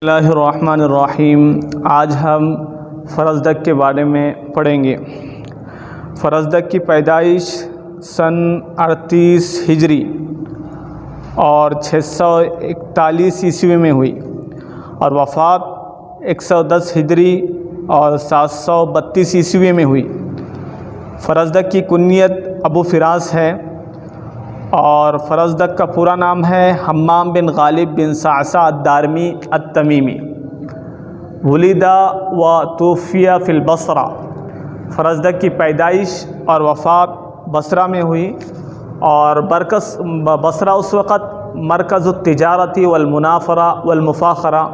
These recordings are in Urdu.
بسم اللہ الرحمن الرحیم۔ آج ہم فرزدق کے بارے میں پڑھیں گے۔ فرزدق کی پیدائش سن 38 ہجری اور 641 عیسوی میں ہوئی اور وفات 110 ہجری اور 732 عیسوی میں ہوئی۔ فرزدق کی کنیت ابو فراس ہے اور فرزدق کا پورا نام ہے حمام بن غالب بن صعصع الدارمی التمیمی۔ ولد و توفی فی البصرہ۔ فرزدق کی پیدائش اور وفات بصرہ میں ہوئی اور بصرہ اس وقت مرکز التجارتی والمنافرہ والمفاخرہ،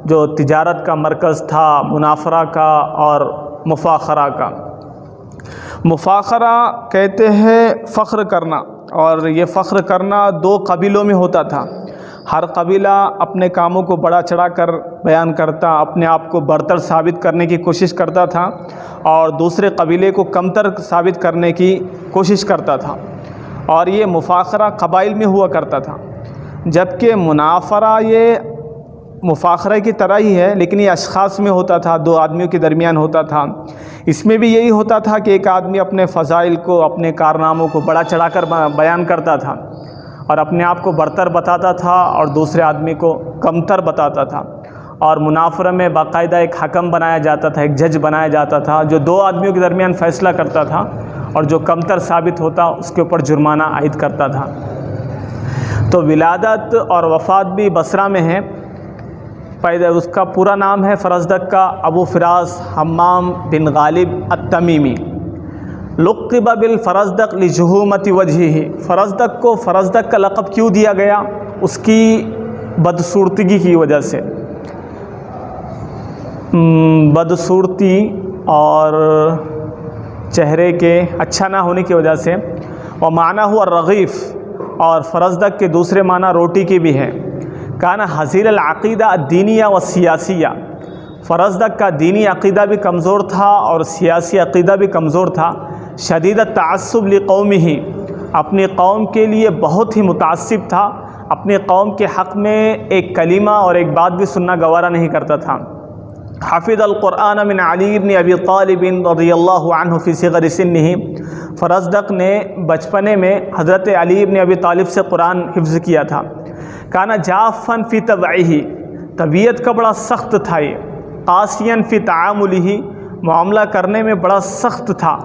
جو تجارت کا مرکز تھا، منافرہ کا اور مفاخرہ کا۔ مفاخرہ کہتے ہیں فخر کرنا، اور یہ فخر کرنا 2 قبیلوں میں ہوتا تھا۔ ہر قبیلہ اپنے کاموں کو بڑا چڑھا کر بیان کرتا، اپنے آپ کو برتر ثابت کرنے کی کوشش کرتا تھا اور دوسرے قبیلے کو کمتر ثابت کرنے کی کوشش کرتا تھا، اور یہ مفاخرہ قبائل میں ہوا کرتا تھا۔ جبکہ منافرہ یہ مفاخرہ کی طرح ہی ہے، لیکن یہ اشخاص میں ہوتا تھا، 2 آدمیوں کے درمیان ہوتا تھا۔ اس میں بھی یہی ہوتا تھا کہ ایک آدمی اپنے فضائل کو، اپنے کارناموں کو بڑا چڑھا کر بیان کرتا تھا اور اپنے آپ کو برتر بتاتا تھا اور دوسرے آدمی کو کمتر بتاتا تھا، اور منافرہ میں باقاعدہ ایک حکم بنایا جاتا تھا، ایک جج بنایا جاتا تھا جو 2 آدمیوں کے درمیان فیصلہ کرتا تھا، اور جو کمتر ثابت ہوتا اس کے اوپر جرمانہ عائد کرتا تھا۔ تو ولادت اور وفات بھی بصرہ میں ہے۔ اس کا پورا نام ہے فرزدق کا ابو فراس حمام بن غالب التمیمی۔ لقب بالفرزدق لجہومۃ وجہہ۔ فرزدق کو فرزدق کا لقب کیوں دیا گیا؟ اس کی بدصورتگی کی وجہ سے، بدصورتی اور چہرے کے اچھا نہ ہونے کی وجہ سے۔ ومعنی ہوا الرغیف، اور فرزدق کے دوسرے معنی روٹی کی بھی ہے۔ کان حزیر العقیدہ الدینیہ و سیاسیہ۔ فرزدق کا دینی عقیدہ بھی کمزور تھا اور سیاسی عقیدہ بھی کمزور تھا۔ شدید التعصب لقومہ، اپنی قوم کے لیے بہت ہی متعصب تھا، اپنی قوم کے حق میں ایک کلمہ اور ایک بات بھی سننا گوارا نہیں کرتا تھا۔ حفظ القرآن من علی بن ابی طالب رضی اللہ عنہ فی صغر سنہ۔ فرزدق نے بچپنے میں حضرت علی بن ابی طالب سے قرآن حفظ کیا تھا۔ کانا جافن فی طبعہ، طبیعت کا بڑا سخت تھا یہ۔ قاسیاً فی تعاملہ، معاملہ کرنے میں بڑا سخت تھا۔